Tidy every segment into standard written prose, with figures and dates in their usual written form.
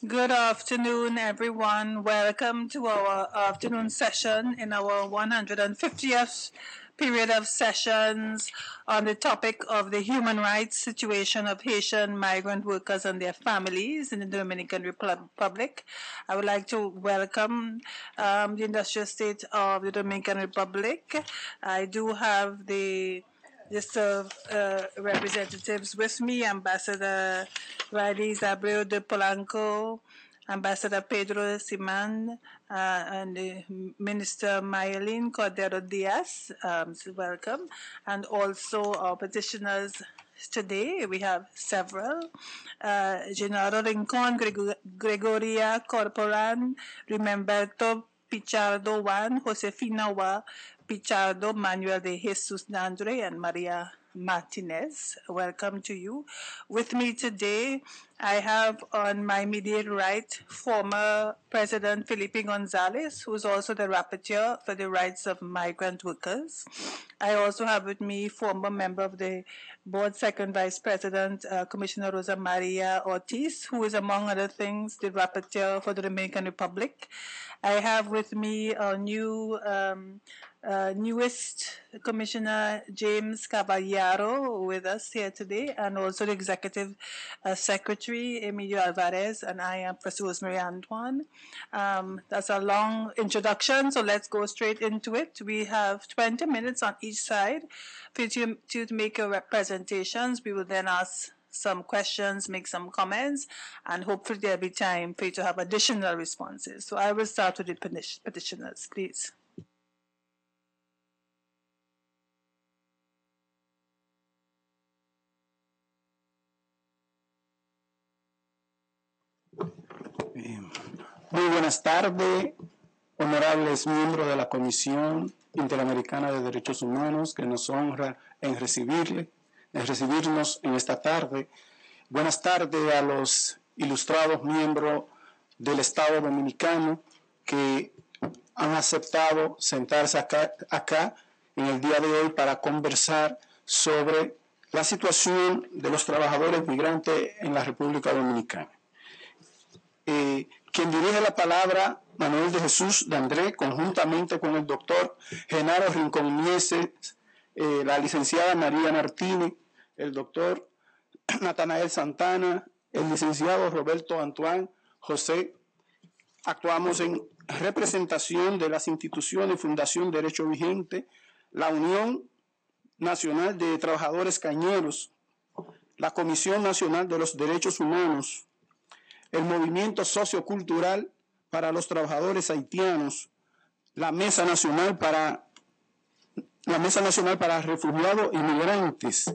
Good afternoon, everyone. Welcome to our afternoon session in our 150th period of sessions on the topic of the human rights situation of Haitian migrant workers and their families in the Dominican Republic. I would like to welcome the industrial state of the Dominican Republic. I do have the list of representatives with me: Ambassador Riley Zabreo de Polanco, Ambassador Pedro Siman, and Minister Mayelin Cordero Diaz. So welcome. And also our petitioners today. We have several. Gennaro Rincon, Gregoria Corporan, Rememberto Pichardo Juan, Josefina Pichardo, Manuel de Jesus Nandre, and Maria Martinez. Welcome to you. With me today, I have on my immediate right former President Felipe Gonzalez, who is also the rapporteur for the rights of migrant workers. I also have with me former member of the board, second vice president, Commissioner Rosa Maria Ortiz, who is, among other things, the rapporteur for the Dominican Republic. I have with me our newest Commissioner James Caballero with us here today, and also the Executive Secretary Emilio Alvarez, and I am Professor Rosemary Antoine. That's a long introduction, so let's go straight into it. We have 20 minutes on each side for you to make your presentations. We will then ask some questions, make some comments, and hopefully there'll be time for you to have additional responses. So I will start with the petitioners, please. Muy buenas tardes, honorables miembros de la Comisión Interamericana de Derechos Humanos, que nos honra en recibirnos en esta tarde. Buenas tardes a los ilustrados miembros del Estado Dominicano que han aceptado sentarse acá en el día de hoy para conversar sobre la situación de los trabajadores migrantes en la República Dominicana. Quien dirige la palabra, Manuel de Jesús Nandre, conjuntamente con el doctor Genaro Rincón Mieses, la licenciada María Martínez, el doctor Natanael Santana, el licenciado Roberto Antoine José. Actuamos en representación de las instituciones Fundación Derecho Vigente, la Unión Nacional de Trabajadores Cañeros, la Comisión Nacional de los Derechos Humanos, el Movimiento Sociocultural para los Trabajadores Haitianos, la Mesa Nacional para Refugiados y Migrantes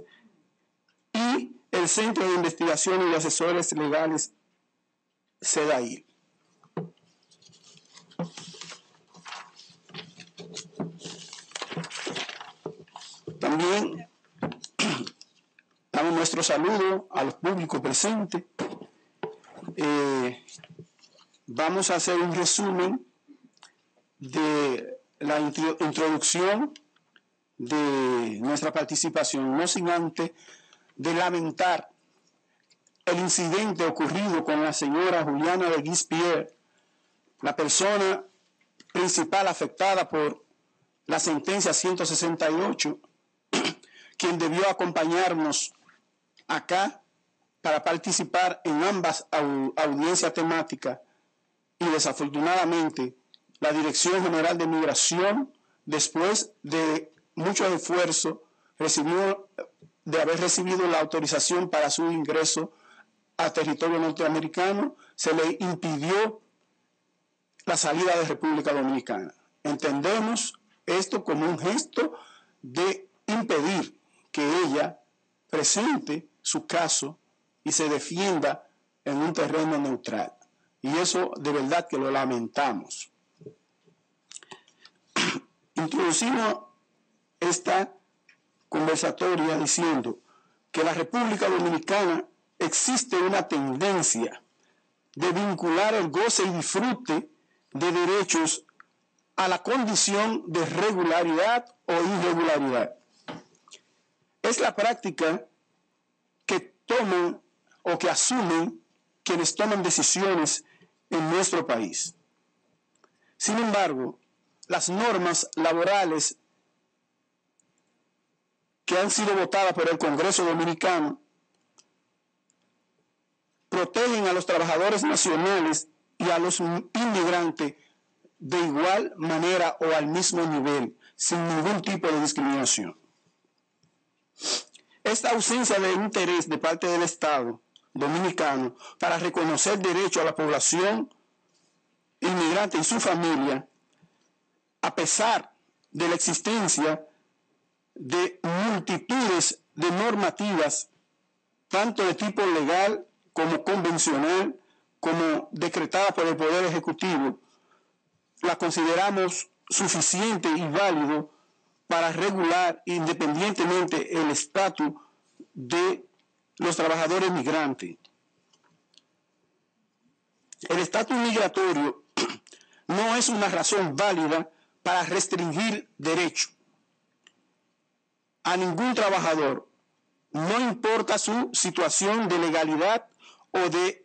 y el Centro de Investigación y Asesores Legales, CEDAIL. También damos nuestro saludo al público presente. Vamos a hacer un resumen de la introducción de nuestra participación, no sin antes de lamentar el incidente ocurrido con la señora Juliana de Guispierre, la persona principal afectada por la sentencia 168, quien debió acompañarnos acá para participar en ambas audiencias temáticas, y desafortunadamente la Dirección General de Migración, después de muchos esfuerzos, de haber recibido la autorización para su ingreso a territorio norteamericano, se le impidió la salida de República Dominicana. Entendemos esto como un gesto de impedir que ella presente su caso y se defienda en un terreno neutral. Y eso de verdad que lo lamentamos. Introducimos esta conversatoria diciendo que en la República Dominicana existe una tendencia de vincular el goce y disfrute de derechos a la condición de regularidad o irregularidad. Es la práctica que toman o que asumen quienes toman decisiones en nuestro país. Sin embargo, las normas laborales que han sido votadas por el Congreso Dominicano protegen a los trabajadores nacionales y a los inmigrantes de igual manera o al mismo nivel, sin ningún tipo de discriminación. Esta ausencia de interés de parte del Estado dominicano para reconocer derecho a la población inmigrante y su familia, a pesar de la existencia de multitudes de normativas, tanto de tipo legal como convencional, como decretada por el Poder Ejecutivo, la consideramos suficiente y válido para regular independientemente el estatus de los trabajadores migrantes. El estatus migratorio no es una razón válida para restringir derechos a ningún trabajador, no importa su situación de legalidad o de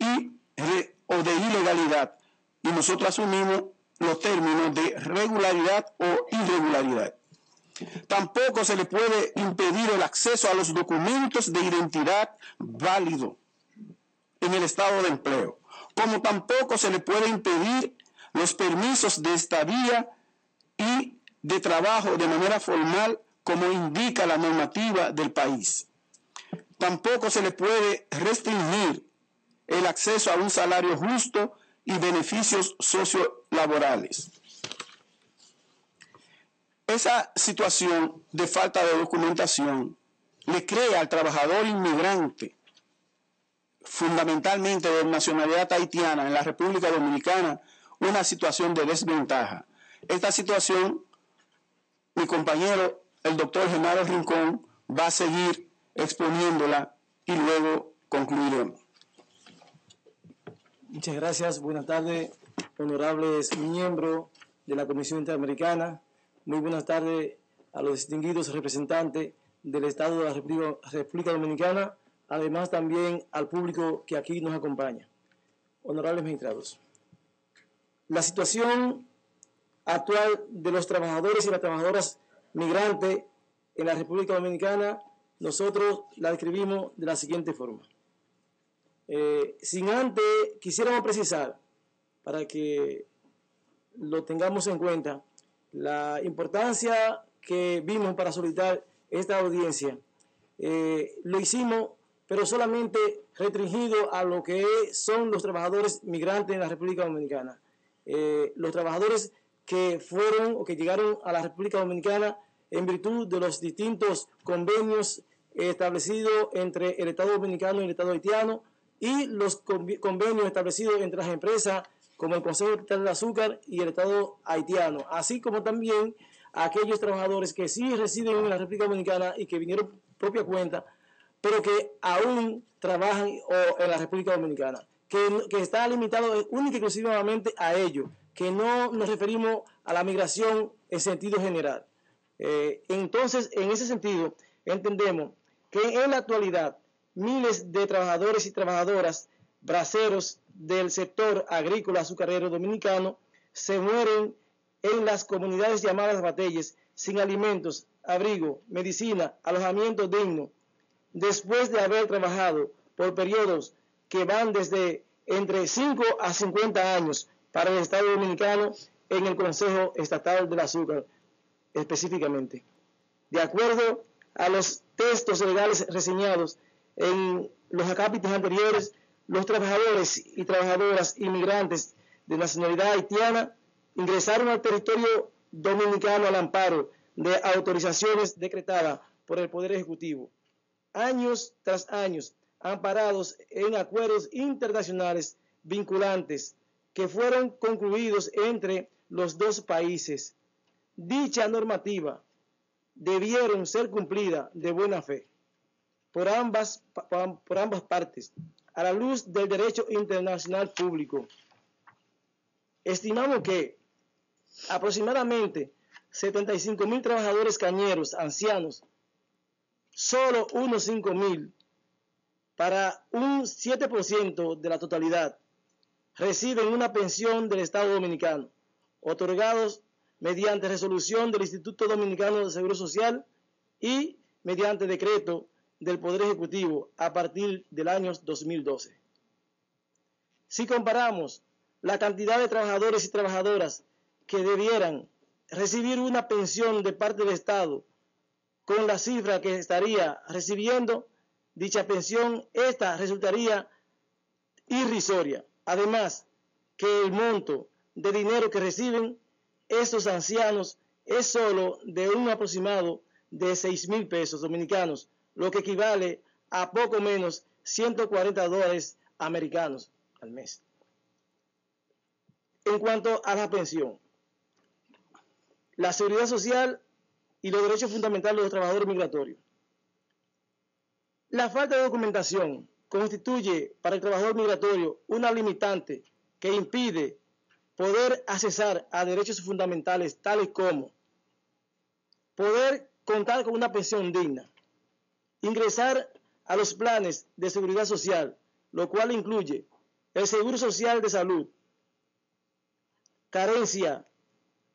ilegalidad, y nosotros asumimos los términos de regularidad o irregularidad. Tampoco se le puede impedir el acceso a los documentos de identidad válido en el estado de empleo, como tampoco se le puede impedir los permisos de estadía y de trabajo de manera formal, como indica la normativa del país. Tampoco se le puede restringir el acceso a un salario justo y beneficios sociolaborales. Esa situación de falta de documentación le crea al trabajador inmigrante, fundamentalmente de nacionalidad haitiana en la República Dominicana, una situación de desventaja. Esta situación, mi compañero, el doctor Genaro Rincón, va a seguir exponiéndola y luego concluiremos. Muchas gracias. Buenas tardes, honorables miembros de la Comisión Interamericana. Muy buenas tardes a los distinguidos representantes del Estado de la República Dominicana, además también al público que aquí nos acompaña. Honorables magistrados, la situación actual de los trabajadores y las trabajadoras migrantes en la República Dominicana, nosotros la describimos de la siguiente forma. Sin antes, quisiéramos precisar, para que lo tengamos en cuenta, la importancia que vimos para solicitar esta audiencia. Lo hicimos, pero solamente restringido a lo que son los trabajadores migrantes en la República Dominicana. Los trabajadores que fueron o que llegaron a la República Dominicana en virtud de los distintos convenios establecidos entre el Estado Dominicano y el Estado haitiano, y los convenios establecidos entre las empresas como el Consejo Estatal del Azúcar y el Estado haitiano, así como también a aquellos trabajadores que sí residen en la República Dominicana y que vinieron por propia cuenta, pero que aún trabajan en la República Dominicana, que está limitado única y exclusivamente a ello, que no nos referimos a la migración en sentido general. Entonces, en ese sentido, entendemos que en la actualidad miles de trabajadores y trabajadoras braceros del sector agrícola azucarero dominicano se mueren en las comunidades llamadas bateyes sin alimentos, abrigo, medicina, alojamiento digno, después de haber trabajado por periodos que van desde entre 5 a 50 años para el Estado Dominicano en el Consejo Estatal del Azúcar específicamente. De acuerdo a los textos legales reseñados en los acápitos anteriores, los trabajadores y trabajadoras inmigrantes de nacionalidad haitiana ingresaron al territorio dominicano al amparo de autorizaciones decretadas por el Poder Ejecutivo, años tras años, amparados en acuerdos internacionales vinculantes que fueron concluidos entre los dos países. Dicha normativa debieron ser cumplida de buena fe por ambas partes, a la luz del derecho internacional público. Estimamos que aproximadamente 75,000 trabajadores cañeros ancianos, solo unos 5,000 para un 7% de la totalidad, reciben una pensión del Estado Dominicano, otorgados mediante resolución del Instituto Dominicano de Seguro Social y mediante decreto del Poder Ejecutivo a partir del año 2012. Si comparamos la cantidad de trabajadores y trabajadoras que debieran recibir una pensión de parte del Estado con la cifra que estaría recibiendo dicha pensión, esta resultaría irrisoria. Además, que el monto de dinero que reciben estos ancianos es solo de un aproximado de 6,000 pesos dominicanos, lo que equivale a poco menos $140 americanos al mes. En cuanto a la pensión, la seguridad social y los derechos fundamentales de los trabajadores migratorios. La falta de documentación constituye para el trabajador migratorio una limitante que impide poder accesar a derechos fundamentales tales como poder contar con una pensión digna, ingresar a los planes de seguridad social, lo cual incluye el seguro social de salud, carencia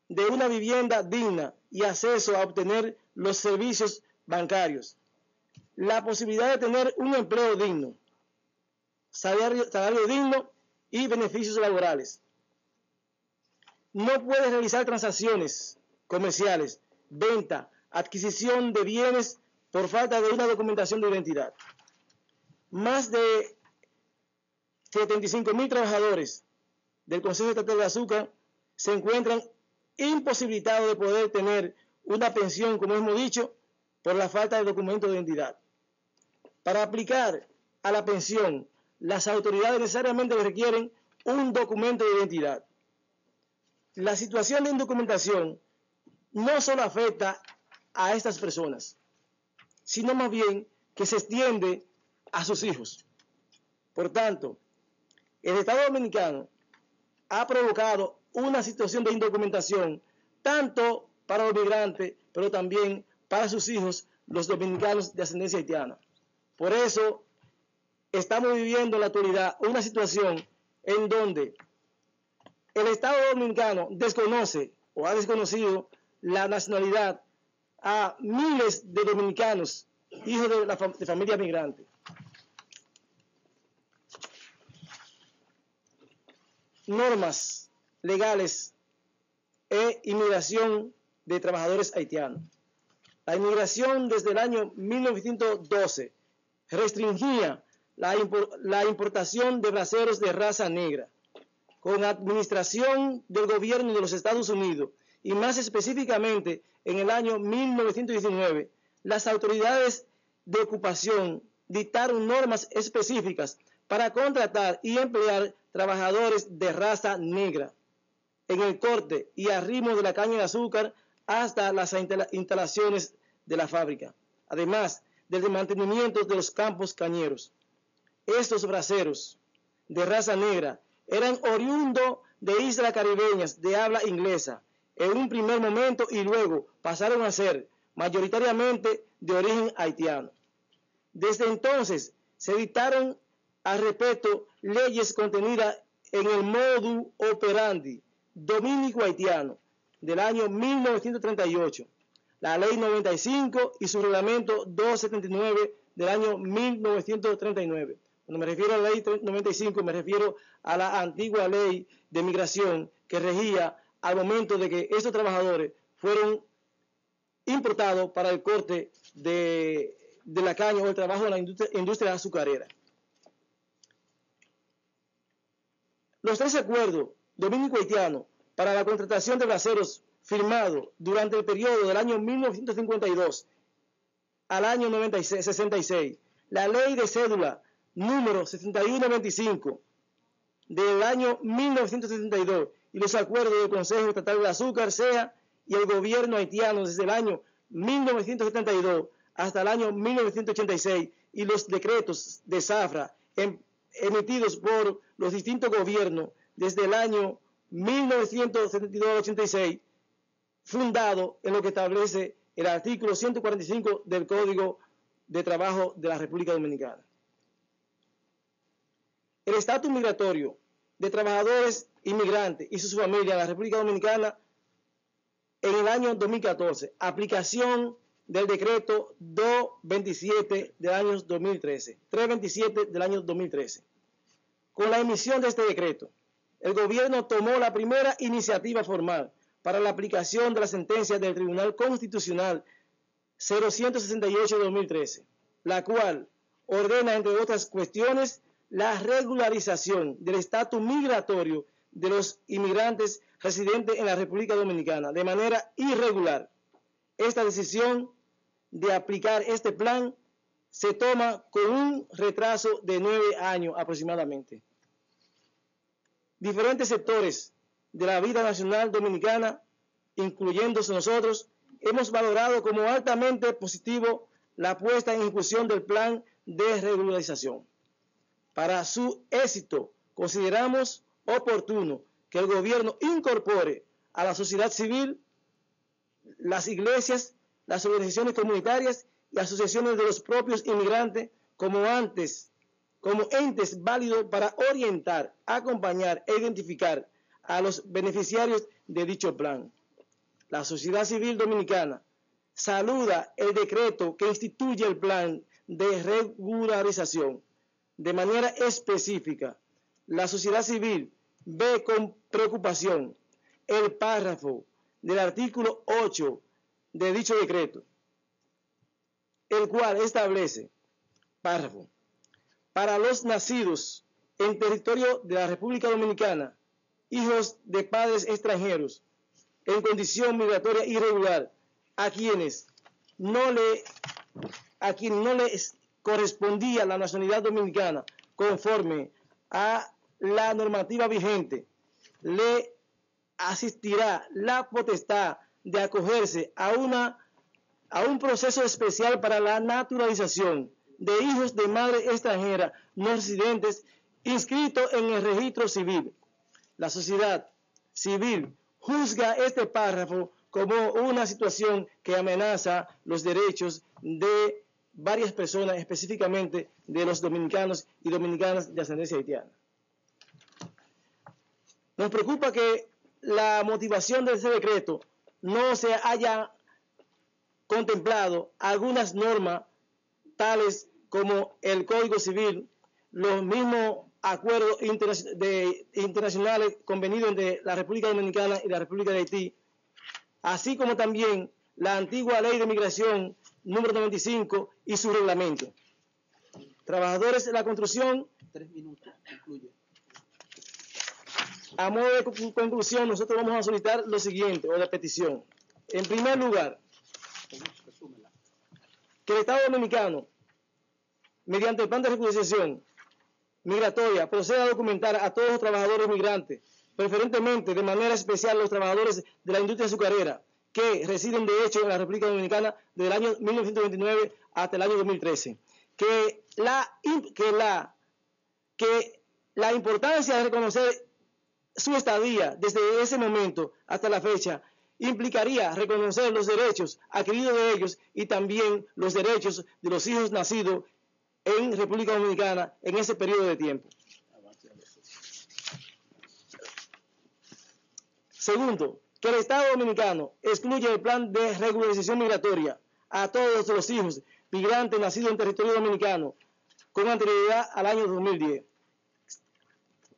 de una vivienda digna y acceso a obtener los servicios bancarios, la posibilidad de tener un empleo digno, salario digno y beneficios laborales. No puede realizar transacciones comerciales, venta, adquisición de bienes por falta de una documentación de identidad. Más de 75,000 trabajadores del Consejo Estatal de Azúcar se encuentran imposibilitados de poder tener una pensión, como hemos dicho, por la falta de documento de identidad. Para aplicar a la pensión, las autoridades necesariamente requieren un documento de identidad. La situación de indocumentación no solo afecta a estas personas, sino más bien que se extiende a sus hijos. Por tanto, el Estado Dominicano ha provocado una situación de indocumentación tanto para los migrantes, pero también para sus hijos, los dominicanos de ascendencia haitiana. Por eso, estamos viviendo en la actualidad una situación en donde el Estado Dominicano desconoce o ha desconocido la nacionalidad a miles de dominicanos, hijos de familias migrantes. Normas legales e inmigración de trabajadores haitianos. La inmigración desde el año 1912 restringía la importación de braceros de raza negra. Con administración del gobierno de los Estados Unidos y más específicamente en el año 1919, las autoridades de ocupación dictaron normas específicas para contratar y emplear trabajadores de raza negra en el corte y arrimo de la caña de azúcar hasta las instalaciones de la fábrica, además del mantenimiento de los campos cañeros. Estos braceros de raza negra eran oriundos de islas caribeñas de habla inglesa en un primer momento y luego pasaron a ser mayoritariamente de origen haitiano. Desde entonces se dictaron al respecto leyes contenidas en el Modus Operandi Dominico-Haitiano del año 1938, la Ley 95 y su Reglamento 279 del año 1939. Cuando me refiero a la Ley 95, me refiero a la antigua Ley de Migración que regía al momento de que estos trabajadores fueron importados para el corte de la caña o el trabajo en la industria azucarera. Los 3 acuerdos dominico-haitianos para la contratación de braceros firmados durante el periodo del año 1952 al año 66, la ley de cédula número 7195 del año 1972 y los acuerdos del Consejo Estatal del Azúcar, SEA, y el gobierno haitiano desde el año 1972 hasta el año 1986 y los decretos de Zafra emitidos por los distintos gobiernos desde el año 1972-86, fundado en lo que establece el artículo 145 del Código de Trabajo de la República Dominicana. estatus migratorio de trabajadores inmigrantes y sus familias en la República Dominicana en el año 2014, aplicación del decreto 227 del año 2013, 327 del año 2013. Con la emisión de este decreto, el gobierno tomó la primera iniciativa formal para la aplicación de la sentencia del Tribunal Constitucional 0168 de 2013, la cual ordena, entre otras cuestiones, la regularización del estatus migratorio de los inmigrantes residentes en la República Dominicana de manera irregular. Esta decisión de aplicar este plan se toma con un retraso de 9 años aproximadamente. Diferentes sectores de la vida nacional dominicana, incluyéndose nosotros, hemos valorado como altamente positivo la puesta en ejecución del plan de regularización. Para su éxito, consideramos oportuno que el gobierno incorpore a la sociedad civil, las iglesias, las organizaciones comunitarias y asociaciones de los propios inmigrantes como entes válidos para orientar, acompañar e identificar a los beneficiarios de dicho plan. La sociedad civil dominicana saluda el decreto que instituye el plan de regularización. De manera específica, la sociedad civil ve con preocupación el párrafo del artículo 8 de dicho decreto, el cual establece, párrafo, para los nacidos en territorio de la República Dominicana, hijos de padres extranjeros en condición migratoria irregular, a quienes no les correspondía la nacionalidad dominicana conforme a la normativa vigente, le asistirá la potestad de acogerse a un proceso especial para la naturalización de hijos de madre extranjera no residentes inscritos en el registro civil. La sociedad civil juzga este párrafo como una situación que amenaza los derechos de varias personas, específicamente de los dominicanos y dominicanas de ascendencia haitiana. Nos preocupa que la motivación de ese decreto no se haya contemplado algunas normas tales como el Código Civil, los mismos acuerdos internacionales convenidos entre la República Dominicana y la República de Haití, así como también la antigua Ley de Migración número 95 y su reglamento. Trabajadores de la construcción. 3 minutos, concluye. A modo de conclusión, nosotros vamos a solicitar lo siguiente, o la petición. En primer lugar, que el Estado Dominicano, mediante el plan de regularización migratoria, proceda a documentar a todos los trabajadores migrantes, preferentemente de manera especial los trabajadores de la industria azucarera, que residen de hecho en la República Dominicana desde el año 1929 hasta el año 2013. Que la importancia de reconocer su estadía desde ese momento hasta la fecha implicaría reconocer los derechos adquiridos de ellos y también los derechos de los hijos nacidos en República Dominicana en ese periodo de tiempo. Segundo, que el Estado Dominicano excluya el plan de regularización migratoria a todos los hijos migrantes nacidos en territorio dominicano con anterioridad al año 2010.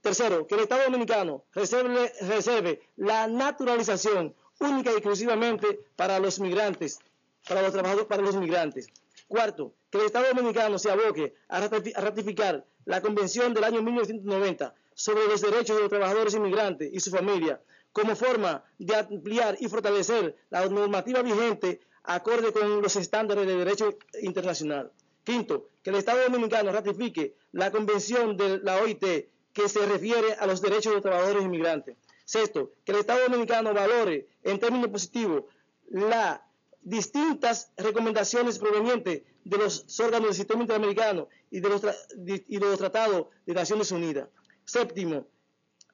Tercero, que el Estado Dominicano reserve la naturalización única y exclusivamente para los migrantes, para los trabajadores, para los migrantes. Cuarto, que el Estado Dominicano se aboque a ratificar la Convención del año 1990 sobre los derechos de los trabajadores inmigrantes y su familia, como forma de ampliar y fortalecer la normativa vigente acorde con los estándares de derecho internacional. Quinto, que el Estado Dominicano ratifique la Convención de la OIT que se refiere a los derechos de los trabajadores inmigrantes. Sexto, que el Estado Dominicano valore en términos positivos las distintas recomendaciones provenientes de los órganos del sistema interamericano y de los tratados de Naciones Unidas. Séptimo,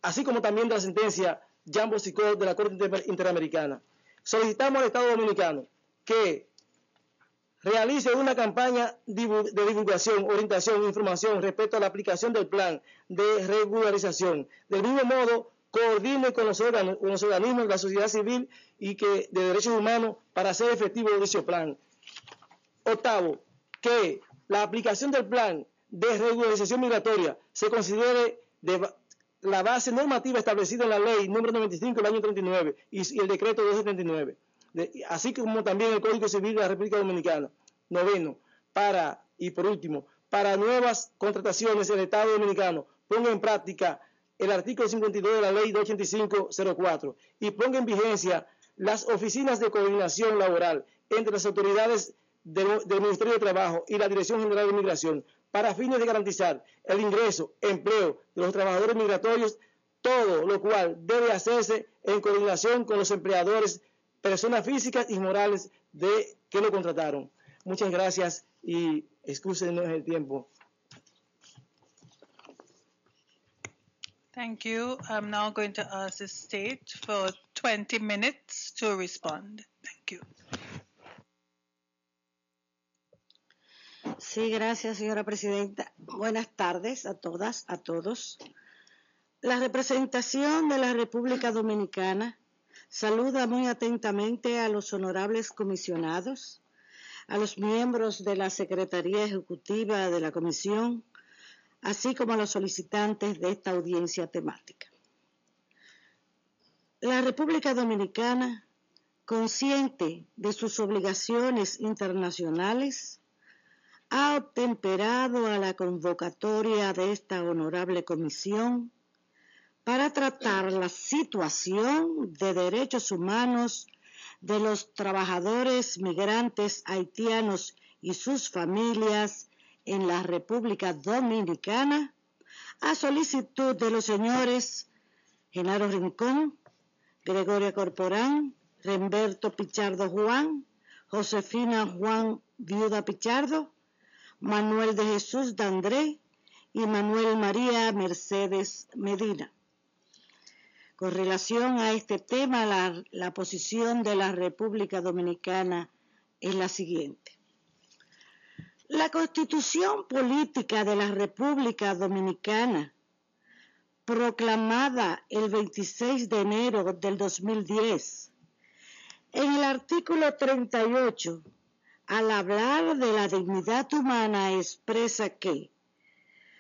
así como también de la sentencia Jambo-Sicot de la Corte Interamericana. Solicitamos al Estado Dominicano que realice una campaña de divulgación, orientación, información respecto a la aplicación del plan de regularización. Del mismo modo, coordine con los organismos de la sociedad civil y de derechos humanos para hacer efectivo dicho plan. Octavo, que la aplicación del plan de regularización migratoria se considere la base normativa establecida en la ley número 95 del año 39 y el decreto 279, así como también el Código Civil de la República Dominicana. Noveno, y por último, para nuevas contrataciones el Estado Dominicano ponga en práctica el artículo 52 de la ley 285-04 y ponga en vigencia las oficinas de coordinación laboral entre las autoridades del Ministerio de Trabajo y la Dirección General de Migración para fines de garantizar el ingreso, empleo de los trabajadores migratorios, todo lo cual debe hacerse en coordinación con los empleadores, personas físicas y morales que lo contrataron. Muchas gracias y excúsenos el tiempo. Thank you. I'm now going to ask the state for 20 minutes to respond. Thank you. Sí, gracias, señora presidenta. Buenas tardes a todas, a todos. La representación de la República Dominicana saluda muy atentamente a los honorables comisionados, a los miembros de la Secretaría Ejecutiva de la Comisión, así como a los solicitantes de esta audiencia temática. La República Dominicana, consciente de sus obligaciones internacionales, ha obtemperado a la convocatoria de esta honorable comisión para tratar la situación de derechos humanos de los trabajadores migrantes haitianos y sus familias en la República Dominicana, a solicitud de los señores Genaro Rincón, Gregoria Corporán, Remberto Pichardo Juan, Josefina Juan Viuda Pichardo, Manuel de Jesús Dandré y Manuel María Mercedes Medina. Con relación a este tema, la posición de la República Dominicana es la siguiente. La Constitución Política de la República Dominicana, proclamada el 26 de enero del 2010, en el artículo 38, al hablar de la dignidad humana, expresa que,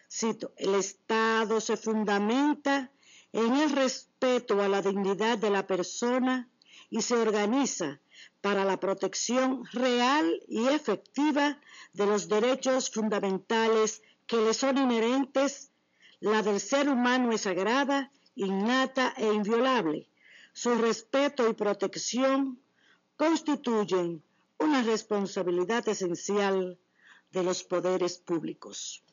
cito, el Estado se fundamenta en el respeto a la dignidad de la persona y se organiza para la protección real y efectiva de los derechos fundamentales que le son inherentes. La del ser humano es sagrada, innata e inviolable. Su respeto y protección constituyen una responsabilidad esencial de los poderes públicos.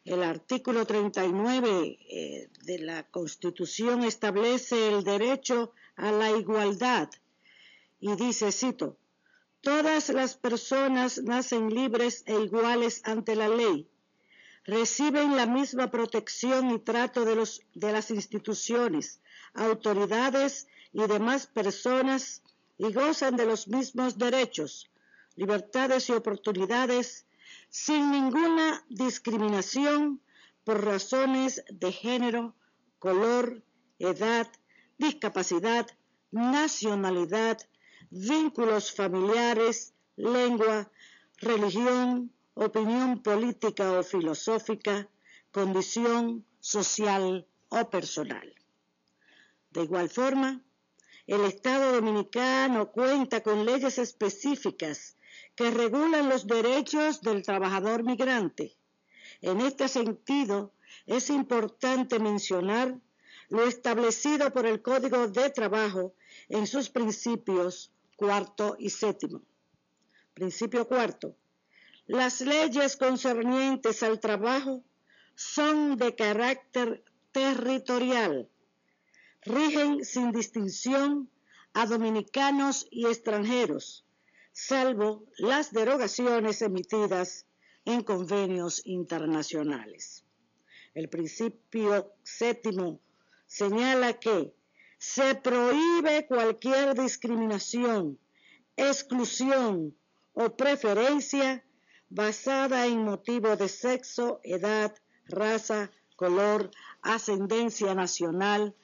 El artículo 39 de la Constitución establece el derecho a la igualdad y dice, cito, todas las personas nacen libres e iguales ante la ley, reciben la misma protección y trato de las instituciones, autoridades y demás personas y gozan de los mismos derechos, libertades y oportunidades sin ninguna discriminación por razones de género, color, edad, discapacidad, nacionalidad, vínculos familiares, lengua, religión, opinión política o filosófica, condición social o personal. De igual forma, el Estado Dominicano cuenta con leyes específicas que regulan los derechos del trabajador migrante. En este sentido, es importante mencionar lo establecido por el Código de Trabajo en sus principios cuarto y séptimo. Principio cuarto. Las leyes concernientes al trabajo son de carácter territorial. Rigen sin distinción a dominicanos y extranjeros, salvo las derogaciones emitidas en convenios internacionales. El principio séptimo señala que se prohíbe cualquier discriminación, exclusión o preferencia basada en motivo de sexo, edad, raza, color, ascendencia nacional,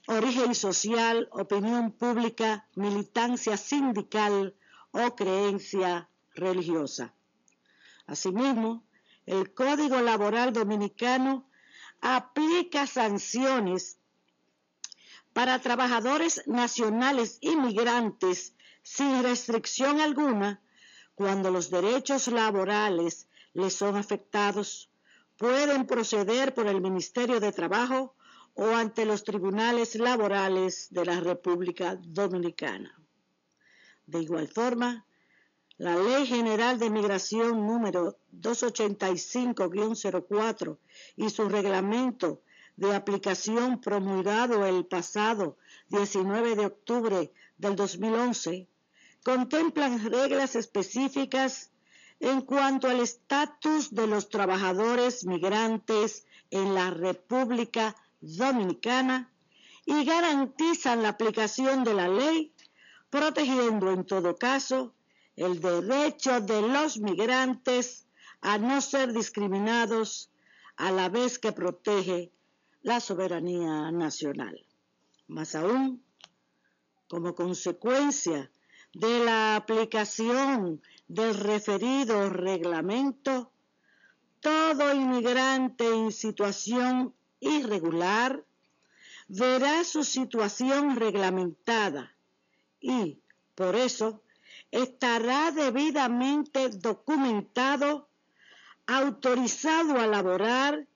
origen social, opinión pública, militancia sindical o creencia religiosa. Asimismo, el Código Laboral Dominicano aplica sanciones para trabajadores nacionales inmigrantes sin restricción alguna cuando los derechos laborales les son afectados. Pueden proceder por el Ministerio de Trabajo o ante los tribunales laborales de la República Dominicana. De igual forma, la Ley General de Migración número 285-04 y su reglamento de aplicación promulgado el pasado 19 de octubre del 2011 contemplan reglas específicas en cuanto al estatus de los trabajadores migrantes en la República Dominicana y garantizan la aplicación de la ley, protegiendo en todo caso el derecho de los migrantes a no ser discriminados, a la vez que protege la soberanía nacional. Más aún, como consecuencia de la aplicación del referido reglamento, todo inmigrante en situación irregular verá su situación reglamentada y, por eso, estará debidamente documentado, autorizado a laborar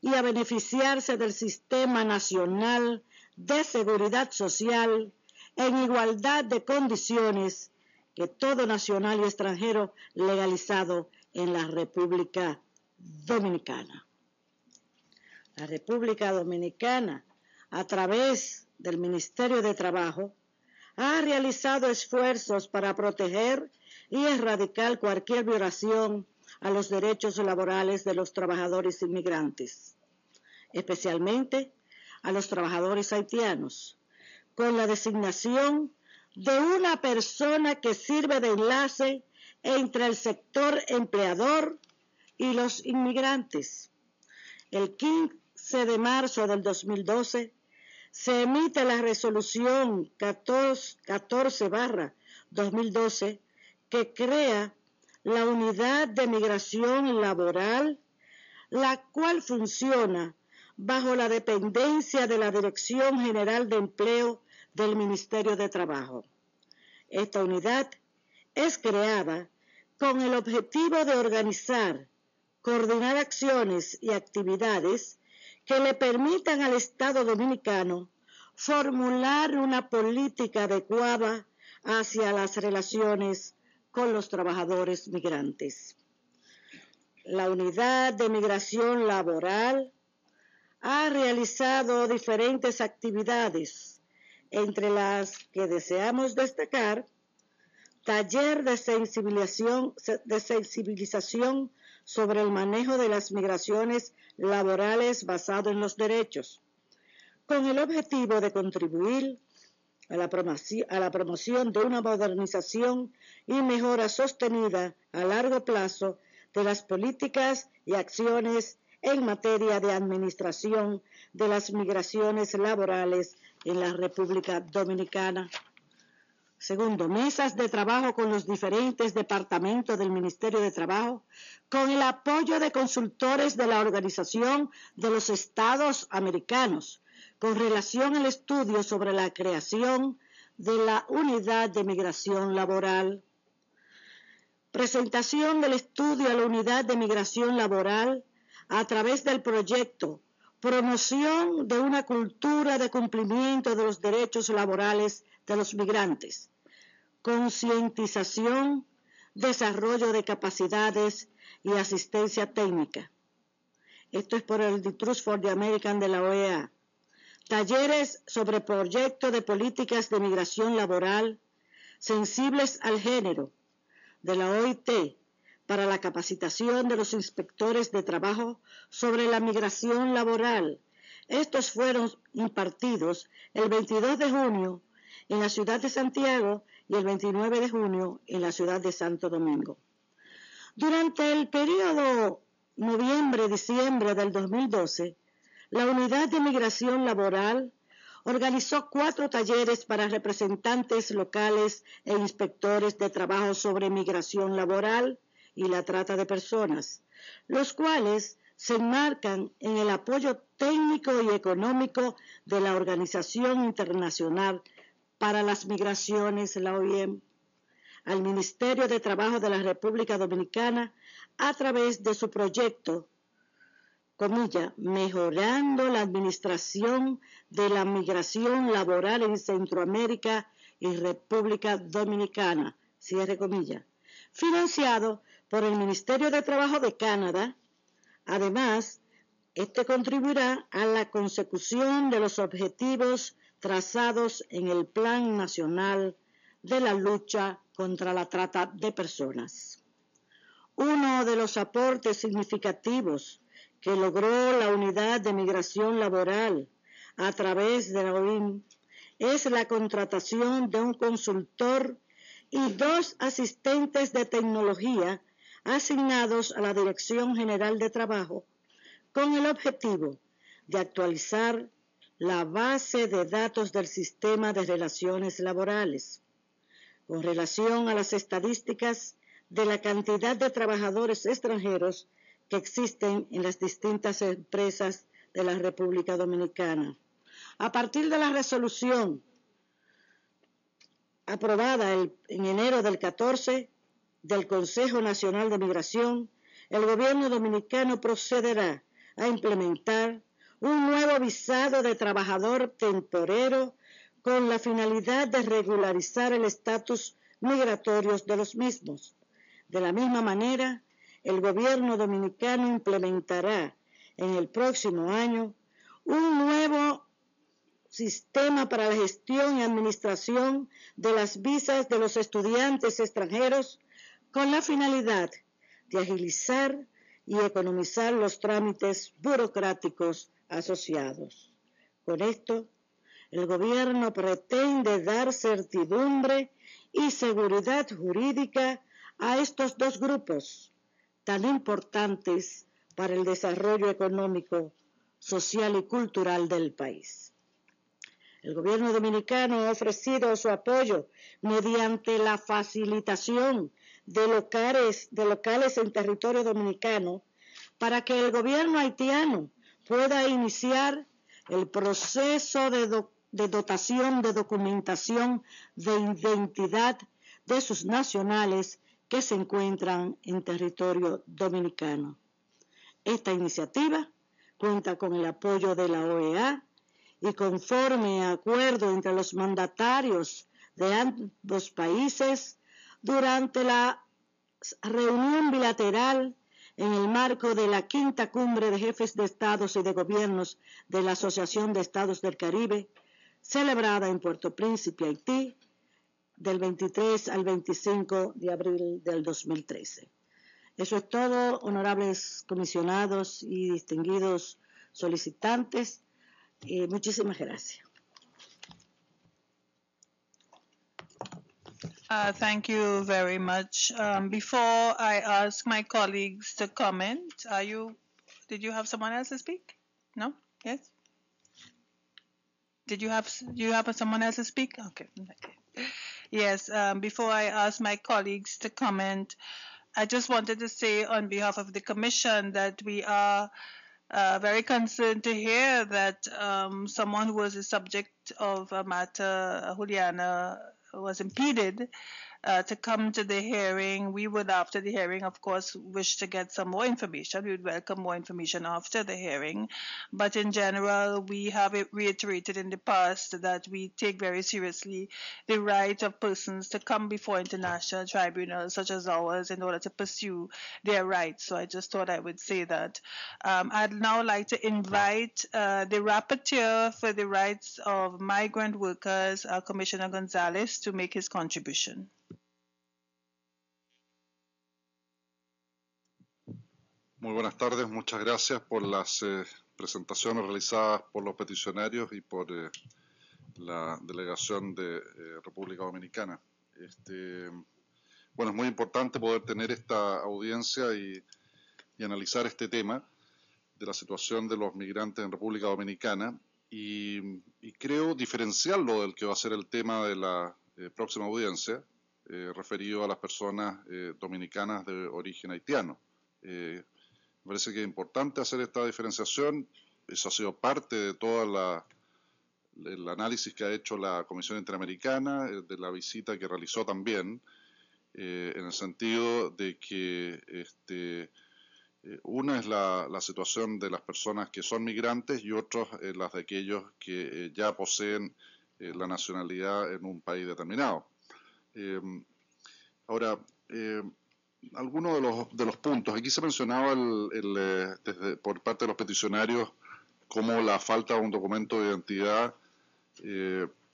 y a beneficiarse del Sistema Nacional de Seguridad Social en igualdad de condiciones que todo nacional y extranjero legalizado en la República Dominicana. La República Dominicana, a través del Ministerio de Trabajo, ha realizado esfuerzos para proteger y erradicar cualquier violación a los derechos laborales de los trabajadores inmigrantes, especialmente a los trabajadores haitianos, con la designación de una persona que sirve de enlace entre el sector empleador y los inmigrantes. El 15 de marzo del 2012 se emite la resolución 14/2012 que crea la Unidad de Migración Laboral, la cual funciona bajo la dependencia de la Dirección General de Empleo del Ministerio de Trabajo. Esta unidad es creada con el objetivo de organizar, coordinar acciones y actividades que le permitan al Estado dominicano formular una política adecuada hacia las relaciones con los trabajadores migrantes. La Unidad de Migración Laboral ha realizado diferentes actividades, entre las que deseamos destacar: taller de sensibilización sobre el manejo de las migraciones laborales basado en los derechos, con el objetivo de contribuir a la promoción de una modernización y mejora sostenida a largo plazo de las políticas y acciones en materia de administración de las migraciones laborales en la República Dominicana. Segundo, mesas de trabajo con los diferentes departamentos del Ministerio de Trabajo, con el apoyo de consultores de la Organización de los Estados Americanos, con relación al estudio sobre la creación de la Unidad de Migración Laboral. Presentación del estudio a la Unidad de Migración Laboral a través del proyecto Promoción de una cultura de cumplimiento de los derechos laborales de los migrantes, concientización, desarrollo de capacidades y asistencia técnica. Esto es por el Trust for the American de la OEA. Talleres sobre proyectos de políticas de migración laboral sensibles al género de la OIT para la capacitación de los inspectores de trabajo sobre la migración laboral. Estos fueron impartidos el 22 de junio en la ciudad de Santiago y el 29 de junio en la ciudad de Santo Domingo. Durante el periodo noviembre-diciembre del 2012, la Unidad de Migración Laboral organizó 4 talleres para representantes locales e inspectores de trabajo sobre migración laboral y la trata de personas, los cuales se enmarcan en el apoyo técnico y económico de la Organización Internacional para las Migraciones, la OIM, al Ministerio de Trabajo de la República Dominicana a través de su proyecto, comilla, mejorando la administración de la migración laboral en Centroamérica y República Dominicana, cierre comilla, financiado por el Ministerio de Trabajo de Canadá. Además, este contribuirá a la consecución de los objetivos trazados en el Plan Nacional de la Lucha contra la Trata de Personas. Uno de los aportes significativos que logró la Unidad de Migración Laboral a través de la OIM es la contratación de un consultor y 2 asistentes de tecnología asignados a la Dirección General de Trabajo con el objetivo de actualizar la base de datos del sistema de relaciones laborales con relación a las estadísticas de la cantidad de trabajadores extranjeros que existen en las distintas empresas de la República Dominicana. A partir de la resolución aprobada en enero del 14 del Consejo Nacional de Migración, el gobierno dominicano procederá a implementar un nuevo visado de trabajador temporero con la finalidad de regularizar el estatus migratorio de los mismos. De la misma manera, el gobierno dominicano implementará en el próximo año un nuevo sistema para la gestión y administración de las visas de los estudiantes extranjeros con la finalidad de agilizar y economizar los trámites burocráticos asociados. Con esto, el gobierno pretende dar certidumbre y seguridad jurídica a estos 2 grupos tan importantes para el desarrollo económico, social y cultural del país. El gobierno dominicano ha ofrecido su apoyo mediante la facilitación de locales en territorio dominicano para que el gobierno haitiano pueda iniciar el proceso de dotación de documentación de identidad de sus nacionales que se encuentran en territorio dominicano. Esta iniciativa cuenta con el apoyo de la OEA y conforme a acuerdo entre los mandatarios de ambos países durante la reunión bilateral en el marco de la 5ª Cumbre de Jefes de Estados y de Gobiernos de la Asociación de Estados del Caribe, celebrada en Puerto Príncipe, Haití, del 23 al 25 de abril del 2013. Eso es todo, honorables comisionados y distinguidos solicitantes. Muchísimas gracias. Thank you very much. Before I ask my colleagues to comment, did you have someone else to speak? No? Yes? Did you have someone else to speak? Okay. Yes, before I ask my colleagues to comment, I just wanted to say on behalf of the Commission that we are very concerned to hear that someone who was the subject of a matter, Juliana, was impeded to come to the hearing. We would, after the hearing, of course, wish to get some more information. We would welcome more information after the hearing. But in general, we have reiterated in the past that we take very seriously the right of persons to come before international tribunals such as ours in order to pursue their rights. So I just thought I would say that. I'd now like to invite the rapporteur for the rights of migrant workers, Commissioner Gonzalez, to make his contribution. Muy buenas tardes, muchas gracias por las presentaciones realizadas por los peticionarios y por la delegación de República Dominicana. Bueno, es muy importante poder tener esta audiencia y analizar este tema de la situación de los migrantes en República Dominicana y creo diferenciarlo del que va a ser el tema de la próxima audiencia, referido a las personas dominicanas de origen haitiano. Me parece que es importante hacer esta diferenciación. Eso ha sido parte de todo el análisis que ha hecho la Comisión Interamericana, de la visita que realizó también, en el sentido de que una es la situación de las personas que son migrantes y otros las de aquellos que ya poseen la nacionalidad en un país determinado. Ahora, algunos de los puntos, aquí se mencionaba por parte de los peticionarios cómo la falta de un documento de identidad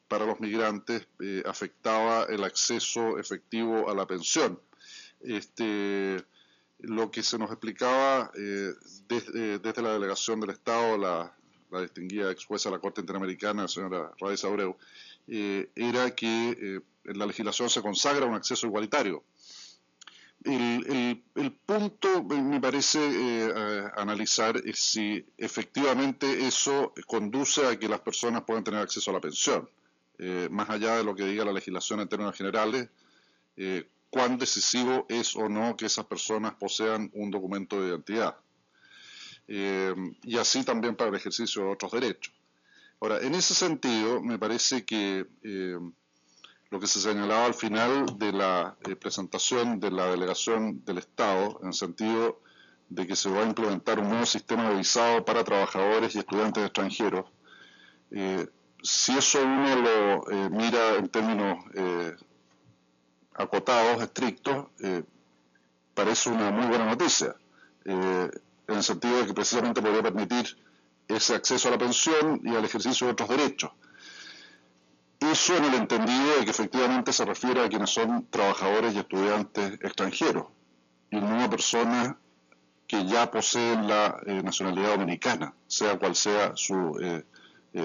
para los migrantes afectaba el acceso efectivo a la pensión. Lo que se nos explicaba desde la delegación del Estado, la distinguida ex jueza de la Corte Interamericana, la señora Raiza Abreu, era que en la legislación se consagra un acceso igualitario. El punto, me parece, analizar es si efectivamente eso conduce a que las personas puedan tener acceso a la pensión. Más allá de lo que diga la legislación en términos generales, cuán decisivo es o no que esas personas posean un documento de identidad. Y así también para el ejercicio de otros derechos. Ahora, en ese sentido, me parece que lo que se señalaba al final de la presentación de la delegación del Estado, en el sentido de que se va a implementar un nuevo sistema de visado para trabajadores y estudiantes extranjeros, si eso uno lo mira en términos acotados, estrictos, parece una muy buena noticia, en el sentido de que precisamente podría permitir ese acceso a la pensión y al ejercicio de otros derechos. Eso en el entendido de que efectivamente se refiere a quienes son trabajadores y estudiantes extranjeros y no a personas que ya poseen la nacionalidad dominicana, sea cual sea su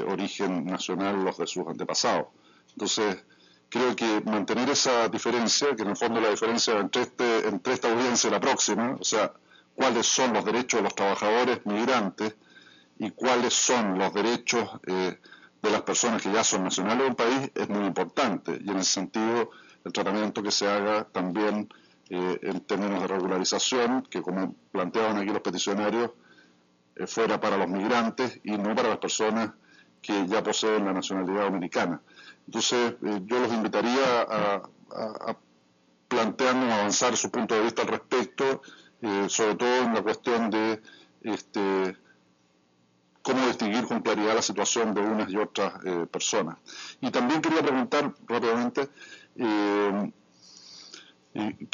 origen nacional, los de sus antepasados. Entonces, creo que mantener esa diferencia, que en el fondo la diferencia entre esta audiencia y la próxima, o sea, cuáles son los derechos de los trabajadores migrantes y cuáles son los derechos de las personas que ya son nacionales de un país, es muy importante. Y en ese sentido, el tratamiento que se haga también en términos de regularización, que como planteaban aquí los peticionarios, fuera para los migrantes y no para las personas que ya poseen la nacionalidad dominicana. Entonces, yo los invitaría a plantearnos, avanzar su punto de vista al respecto, sobre todo en la cuestión de cómo distinguir con claridad la situación de unas y otras personas. Y también quería preguntar rápidamente, que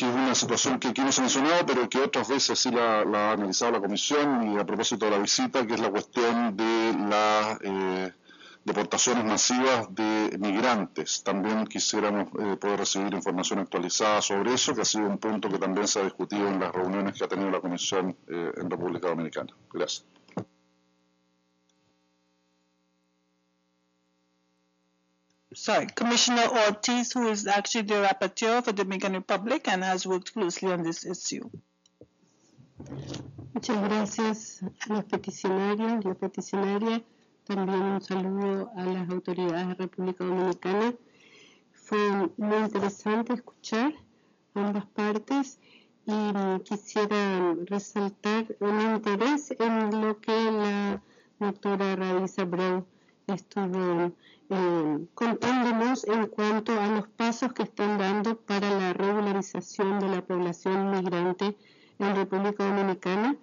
es una situación que aquí no se ha mencionado, pero que otras veces sí la ha analizado la Comisión, y a propósito de la visita, que es la cuestión de las deportaciones masivas de migrantes. También quisiéramos poder recibir información actualizada sobre eso, que ha sido un punto que también se ha discutido en las reuniones que ha tenido la Comisión en República Dominicana. Gracias. Sorry, Commissioner Ortiz, who is actually the rapporteur for the Dominican Republic and has worked closely on this issue. Muchas gracias a los peticionarios y a peticionarias. También un saludo a las autoridades de República Dominicana. Fue muy interesante escuchar ambas partes y quisiera resaltar un interés en lo que la doctora Raiza Abreu estuvo contándonos en cuanto a los pasos que están dando para la regularización de la población migrante en República Dominicana.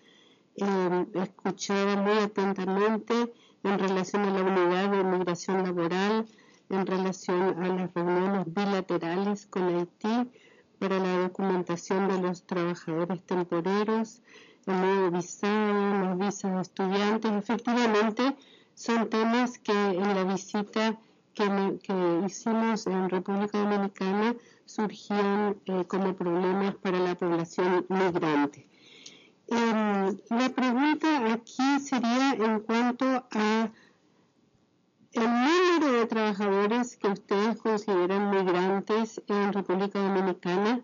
Escuchaba muy atentamente en relación a la unidad de migración laboral, en relación a las reuniones bilaterales con Haití para la documentación de los trabajadores temporeros, el nuevo visado, los visados de estudiantes. Efectivamente, son temas que en la visita que hicimos en República Dominicana surgían como problemas para la población migrante. La pregunta aquí sería en cuanto a el número de trabajadores que ustedes consideran migrantes en República Dominicana,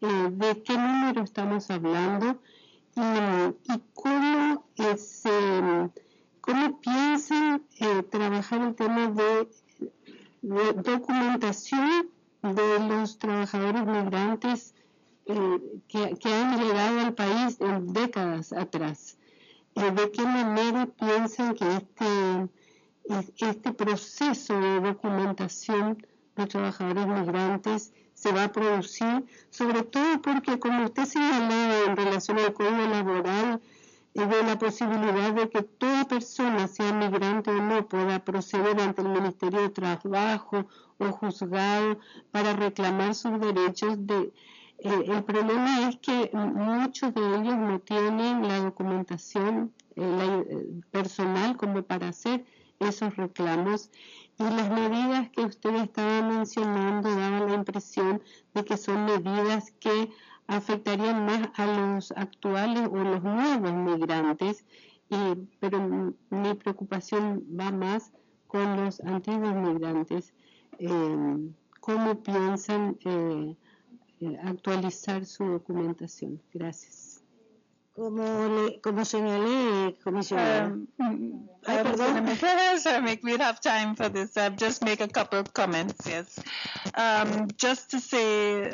de qué número estamos hablando y cómo piensan trabajar el tema de documentación de los trabajadores migrantes que han llegado al país en décadas atrás. ¿De qué manera piensan que este proceso de documentación de trabajadores migrantes se va a producir? Sobre todo porque, como usted señalaba en relación al Código Laboral, de la posibilidad de que toda persona, sea migrante o no, pueda proceder ante el Ministerio de Trabajo o juzgado para reclamar sus derechos. El problema es que muchos de ellos no tienen la documentación personal como para hacer esos reclamos, y las medidas que usted estaba mencionando daban la impresión de que son medidas que afectarían más a los actuales o los nuevos migrantes, pero mi preocupación va más con los antiguos migrantes. ¿Cómo piensan actualizar su documentación? Gracias. Como señalé, comisionada. We have time for this. Just make a couple of comments, yes. Just to say,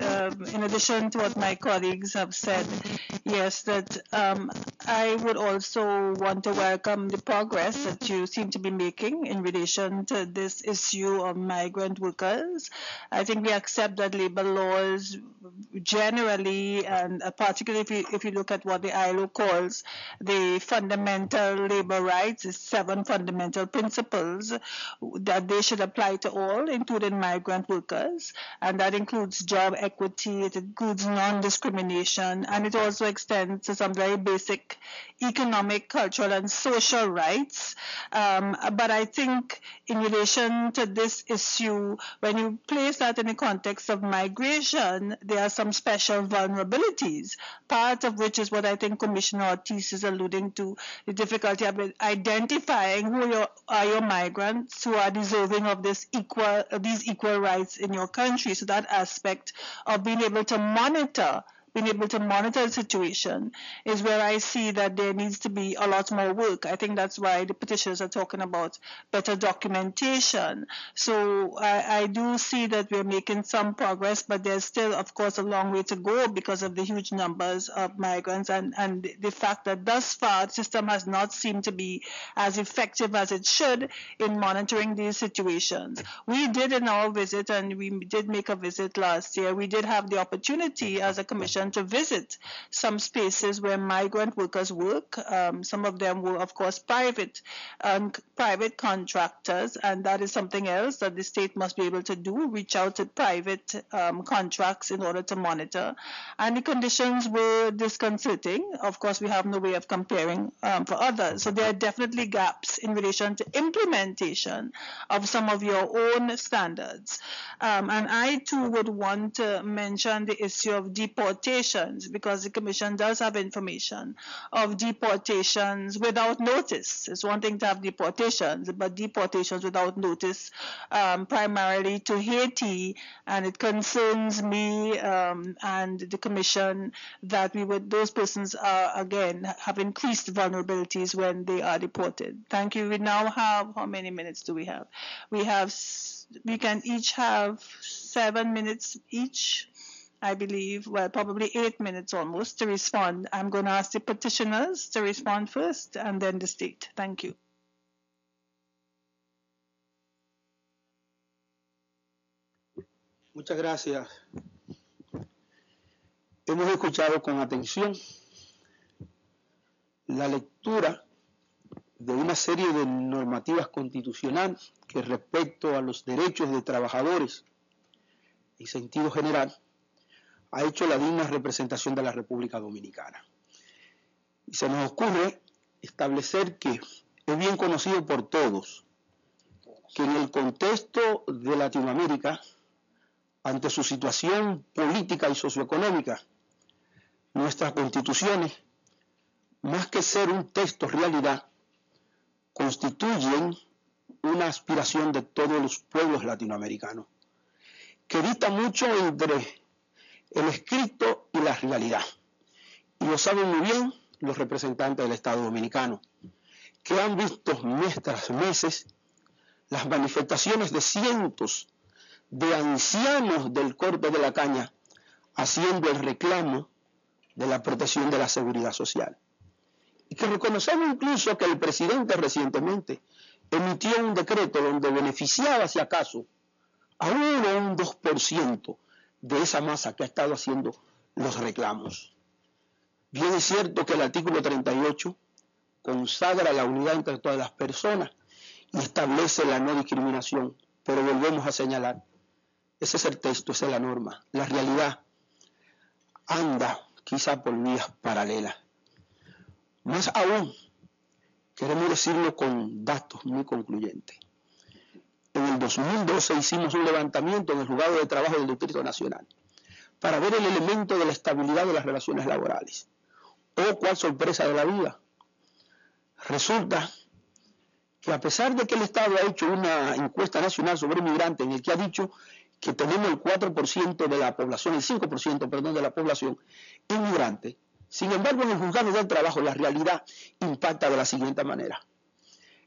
in addition to what my colleagues have said, yes, that I would also want to welcome the progress that you seem to be making in relation to this issue of migrant workers. I think we accept that labor laws generally, and particularly if you look at what the ILO calls the fundamental labor rights, the 7 fundamental principles, that they should apply to all, including migrant workers, and that includes job equity, it includes non-discrimination, and it also extends to some very basic economic, cultural, and social rights. But I think in relation to this issue, when you place that in the context of migration, there are some special vulnerabilities, part of which is what I think Commissioner Ortiz is alluding to, the difficulty of identifying who are your migrants who are deserving of these equal rights in your country. So that aspect of being able to monitor the situation is where I see that there needs to be a lot more work. I think that's why the petitioners are talking about better documentation. So I do see that we're making some progress, but there's still, of course, a long way to go because of the huge numbers of migrants and the fact that thus far the system has not seemed to be as effective as it should in monitoring these situations. We did in our visit, and we did make a visit last year, we did have the opportunity as a commission to visit some spaces where migrant workers work. Some of them were, of course, private contractors, and that is something else that the state must be able to do, reach out to private contracts in order to monitor. And the conditions were disconcerting. Of course, we have no way of comparing for others. So there are definitely gaps in relation to implementation of some of your own standards. And I, too, would want to mention the issue of deportations, because the Commission does have information of deportations without notice. It's one thing to have deportations, but deportations without notice, primarily to Haiti, and it concerns me and the Commission that those persons are, again, have increased vulnerabilities when they are deported. Thank you. We now have, how many minutes do we have? We can each have 7 minutes each, I believe, well, probably 8 minutes almost to respond. I'm going to ask the petitioners to respond first and then the state. Thank you. Muchas gracias. Hemos escuchado con atención la lectura de una serie de normativas constitucionales que respecto a los derechos de trabajadores en sentido general ha hecho la digna representación de la República Dominicana. Y se nos ocurre establecer que es bien conocido por todos que en el contexto de Latinoamérica, ante su situación política y socioeconómica, nuestras constituciones, más que ser un texto realidad, constituyen una aspiración de todos los pueblos latinoamericanos, que dista mucho entre el escrito y la realidad. Y lo saben muy bien los representantes del Estado Dominicano, que han visto mes tras meses las manifestaciones de cientos de ancianos del corte de la caña haciendo el reclamo de la protección de la seguridad social. Y que reconocemos incluso que el presidente recientemente emitió un decreto donde beneficiaba, si acaso, a 1 o un 2% de esa masa que ha estado haciendo los reclamos. Bien es cierto que el artículo 38 consagra la unidad entre todas las personas y establece la no discriminación, pero volvemos a señalar, ese es el texto, esa es la norma. La realidad anda quizá por vías paralelas. Más aún, queremos decirlo con datos muy concluyentes. En el 2012 hicimos un levantamiento en el juzgado de trabajo del Distrito Nacional para ver el elemento de la estabilidad de las relaciones laborales. Oh, cuál sorpresa de la vida. Resulta que a pesar de que el Estado ha hecho una encuesta nacional sobre migrantes en el que ha dicho que tenemos el 4% de la población, el 5%, perdón, de la población inmigrante, sin embargo, en el juzgado del trabajo la realidad impacta de la siguiente manera.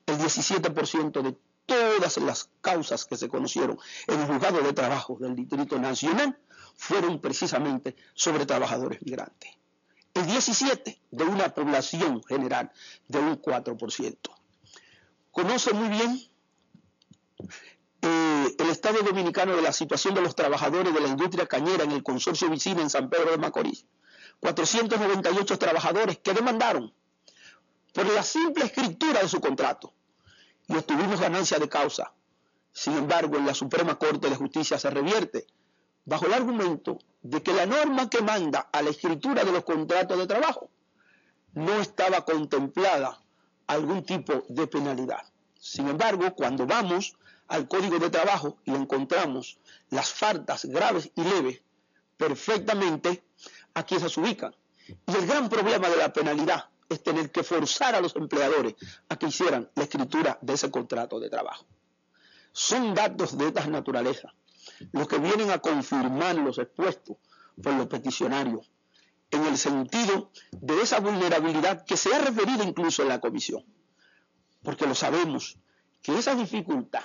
El 17% de todas las causas que se conocieron en el juzgado de trabajo del Distrito Nacional fueron precisamente sobre trabajadores migrantes. El 17% de una población general de un 4%. Conoce muy bien el Estado Dominicano de la situación de los trabajadores de la industria cañera en el consorcio Vicina en San Pedro de Macorís. 498 trabajadores que demandaron por la simple escritura de su contrato y obtuvimos ganancia de causa. Sin embargo, en la Suprema Corte de Justicia se revierte bajo el argumento de que la norma que manda a la escritura de los contratos de trabajo no estaba contemplada algún tipo de penalidad. Sin embargo, cuando vamos al Código de Trabajo y encontramos las faltas graves y leves, perfectamente aquí se ubican. Y el gran problema de la penalidad es tener que forzar a los empleadores a que hicieran la escritura de ese contrato de trabajo. Son datos de esta naturaleza los que vienen a confirmar los expuestos por los peticionarios en el sentido de esa vulnerabilidad que se ha referido incluso en la comisión. Porque lo sabemos, que esa dificultad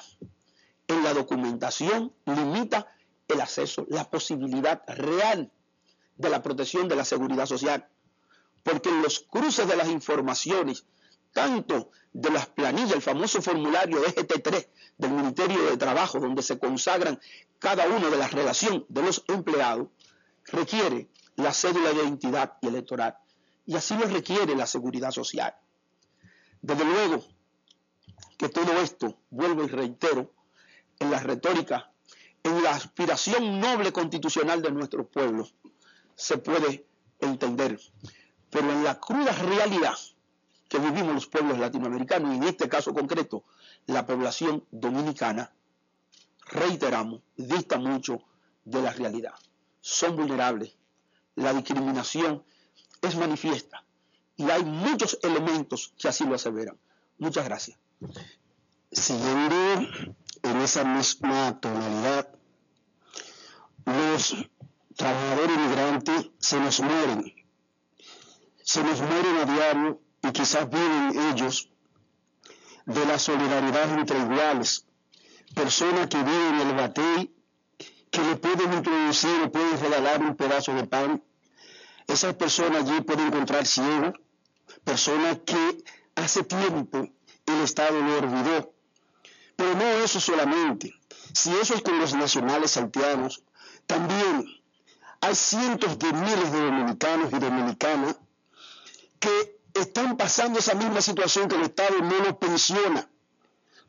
en la documentación limita el acceso, la posibilidad real de la protección de la seguridad social, porque en los cruces de las informaciones, tanto de las planillas, el famoso formulario EGT3 del Ministerio de Trabajo, donde se consagran cada una de las relaciones de los empleados, requiere la cédula de identidad y electoral, y así lo requiere la seguridad social. Desde luego que todo esto, vuelvo y reitero, en la retórica, en la aspiración noble constitucional de nuestro pueblo, se puede entender, pero en la cruda realidad que vivimos los pueblos latinoamericanos, y en este caso concreto, la población dominicana, reiteramos, dista mucho de la realidad. Son vulnerables, la discriminación es manifiesta, y hay muchos elementos que así lo aseveran. Muchas gracias. Siguiendo en esa misma tonalidad, los trabajadores migrantes se nos mueren a diario y quizás viven ellos de la solidaridad entre iguales, personas que viven en el batey, que le pueden introducir o pueden regalar un pedazo de pan. Esas personas allí pueden encontrar ciegos, personas que hace tiempo el Estado lo olvidó. Pero no eso solamente. Si eso es con los nacionales haitianos, también hay cientos de miles de dominicanos y dominicanas que están pasando esa misma situación que el Estado no los pensiona.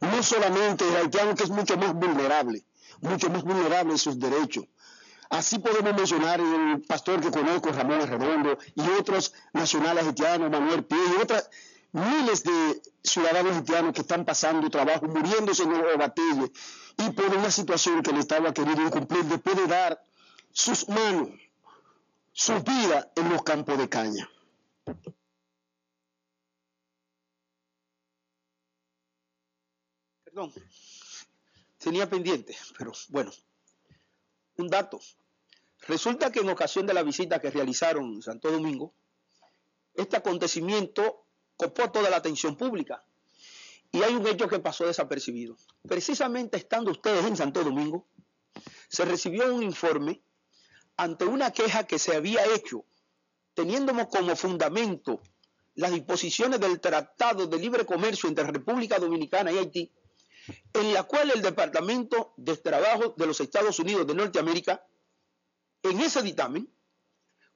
No solamente el haitiano, que es mucho más vulnerable en sus derechos. Así podemos mencionar el pastor que conozco, Ramón Arredondo, y otros nacionales haitianos, Manuel Pie, y otras miles de ciudadanos haitianos que están pasando trabajo, muriéndose en los batalles, y por una situación que el Estado ha querido incumplir después de dar sus manos, su vida en los campos de caña. Perdón, tenía pendiente, pero bueno, un dato. Resulta que en ocasión de la visita que realizaron en Santo Domingo, este acontecimiento copó toda la atención pública y hay un hecho que pasó desapercibido. Precisamente estando ustedes en Santo Domingo, se recibió un informe ante una queja que se había hecho, teniendo como fundamento las disposiciones del Tratado de Libre Comercio entre República Dominicana y Haití, en la cual el Departamento de Trabajo de los Estados Unidos de Norteamérica, en ese dictamen,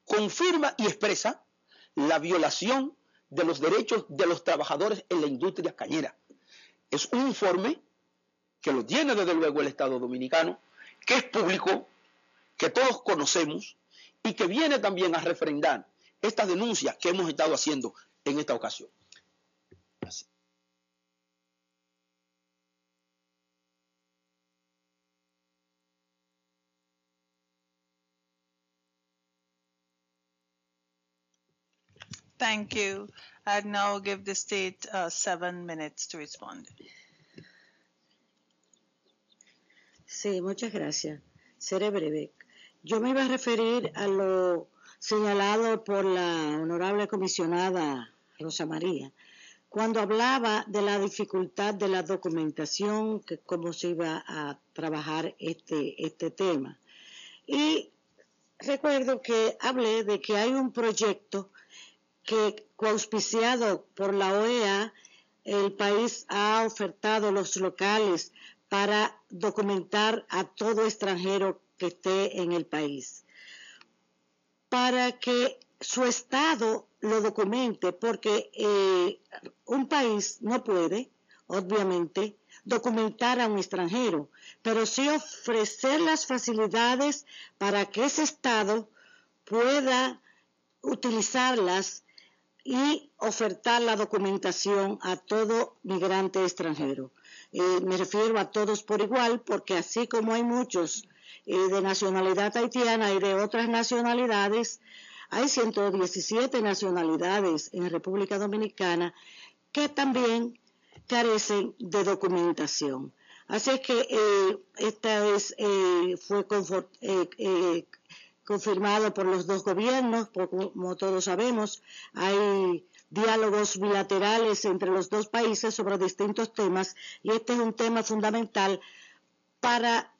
confirma y expresa la violación de los derechos de los trabajadores en la industria cañera. Es un informe que lo tiene desde luego el Estado Dominicano, que es público, que todos conocemos y que viene también a refrendar estas denuncias que hemos estado haciendo en esta ocasión. Gracias. Thank you. I'd now give the state 7 minutes to respond. Sí, muchas gracias. Seré breve. Yo me iba a referir a lo señalado por la honorable comisionada Rosa María, cuando hablaba de la dificultad de la documentación, que cómo se iba a trabajar este tema. Y recuerdo que hablé de que hay un proyecto que, coauspiciado por la OEA, el país ha ofertado los locales para documentar a todo extranjero que esté en el país, para que su estado lo documente, porque un país no puede, obviamente, documentar a un extranjero, pero sí ofrecer las facilidades para que ese estado pueda utilizarlas y ofertar la documentación a todo migrante extranjero. Me refiero a todos por igual, porque así como hay muchos de nacionalidad haitiana y de otras nacionalidades, hay 117 nacionalidades en República Dominicana que también carecen de documentación. Así es que esta vez fue confirmado por los dos gobiernos, como todos sabemos. Hay diálogos bilaterales entre los dos países sobre distintos temas, y este es un tema fundamental para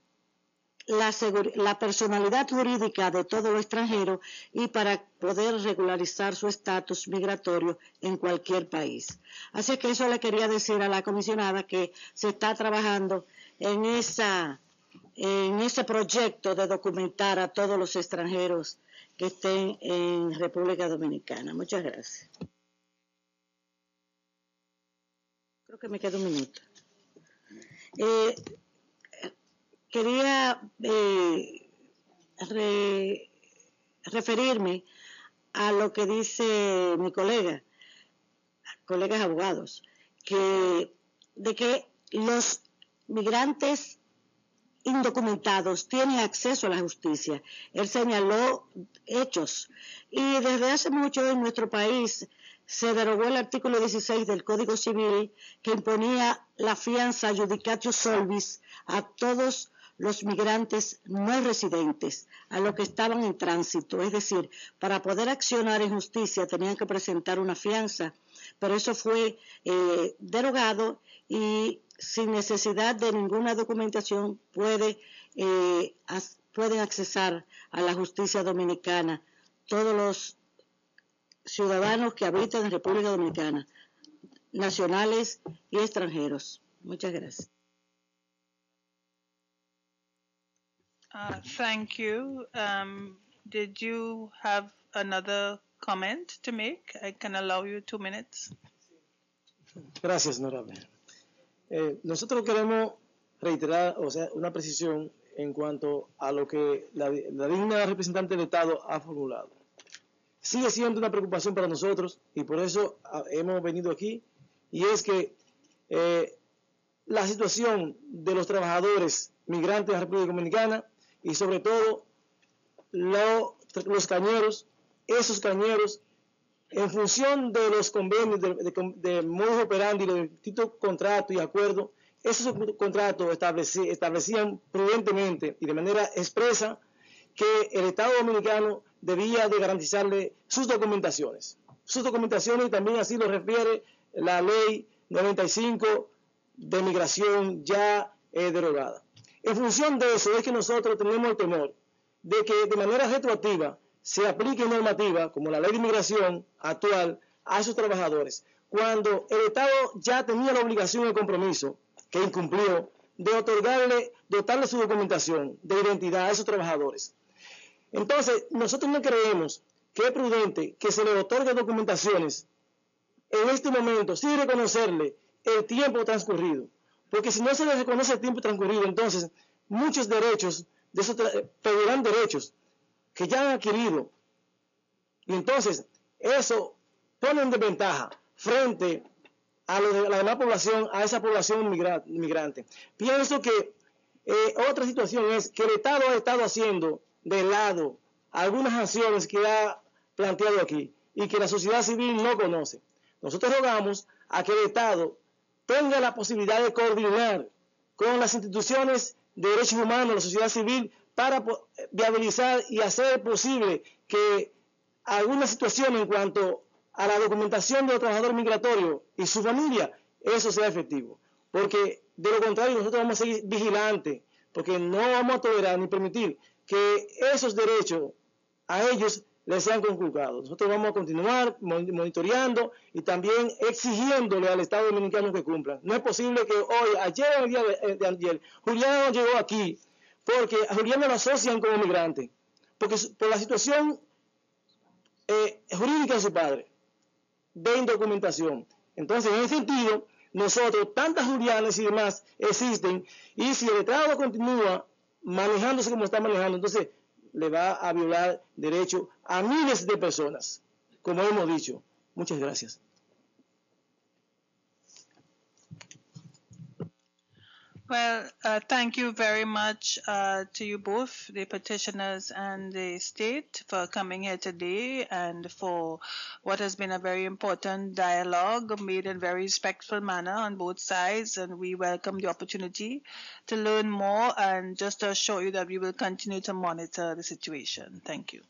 la personalidad jurídica de todo lo extranjero y para poder regularizar su estatus migratorio en cualquier país. Así que eso le quería decir a la comisionada, que se está trabajando en ese proyecto de documentar a todos los extranjeros que estén en República Dominicana. Muchas gracias. Creo que me queda un minuto. Quería referirme a lo que dice mi colegas abogados, de que los migrantes indocumentados tienen acceso a la justicia. Él señaló hechos, y desde hace mucho en nuestro país se derogó el artículo 16 del Código Civil, que imponía la fianza judicatio solvis a todos los migrantes no residentes, a los que estaban en tránsito. Es decir, para poder accionar en justicia tenían que presentar una fianza, pero eso fue derogado, y sin necesidad de ninguna documentación pueden accesar a la justicia dominicana todos los ciudadanos que habitan en República Dominicana, nacionales y extranjeros. Muchas gracias. Thank you. Did you have another comment to make? I can allow you 2 minutes. Gracias, honorable. Nosotros queremos reiterar, una precisión en cuanto a lo que la digna representante del Estado ha formulado. Sigue siendo una preocupación para nosotros, y por eso hemos venido aquí, y es que la situación de los trabajadores migrantes de la República Dominicana, y sobre todo los cañeros, esos cañeros, en función de los convenios de modus operandi, de distintos contratos y acuerdos, esos contratos establecían prudentemente y de manera expresa que el Estado dominicano debía de garantizarle sus documentaciones. Sus documentaciones, y también así lo refiere la ley 95 de migración ya derogada. En función de eso es que nosotros tenemos el temor de que de manera retroactiva se aplique normativa como la ley de inmigración actual a esos trabajadores, cuando el Estado ya tenía la obligación y el compromiso que incumplió de dotarle su documentación de identidad a esos trabajadores. Entonces, nosotros no creemos que es prudente que se le otorgue documentaciones en este momento sin reconocerle el tiempo transcurrido, porque si no se le reconoce el tiempo transcurrido, entonces muchos derechos de esos perderán derechos que ya han adquirido, y entonces eso pone en desventaja frente a la demás población, a esa población inmigrante. Pienso que otra situación es que el Estado ha estado haciendo de lado algunas acciones que ha planteado aquí y que la sociedad civil no conoce. Nosotros rogamos a que el Estado tenga la posibilidad de coordinar con las instituciones de derechos humanos, la sociedad civil, para viabilizar y hacer posible que alguna situación en cuanto a la documentación de los trabajadores migratorios y su familia, eso sea efectivo. Porque de lo contrario nosotros vamos a seguir vigilantes, porque no vamos a tolerar ni permitir que esos derechos a ellos les sean conculcados. Nosotros vamos a continuar monitoreando y también exigiéndole al Estado dominicano que cumplan. No es posible que hoy, ayer o el día de ayer, Juliana no llegó aquí porque a Juliana lo asocian como migrante, porque por la situación jurídica de su padre, de indocumentación. Entonces, en ese sentido, nosotros, tantas Julianas y demás existen, y si el Estado continúa manejándose como está manejando, entonces le va a violar derechos a miles de personas, como hemos dicho. Muchas gracias. Well, thank you very much to you both, the petitioners and the state, for coming here today and for what has been a very important dialogue made in a very respectful manner on both sides. And we welcome the opportunity to learn more and just to assure you that we will continue to monitor the situation. Thank you.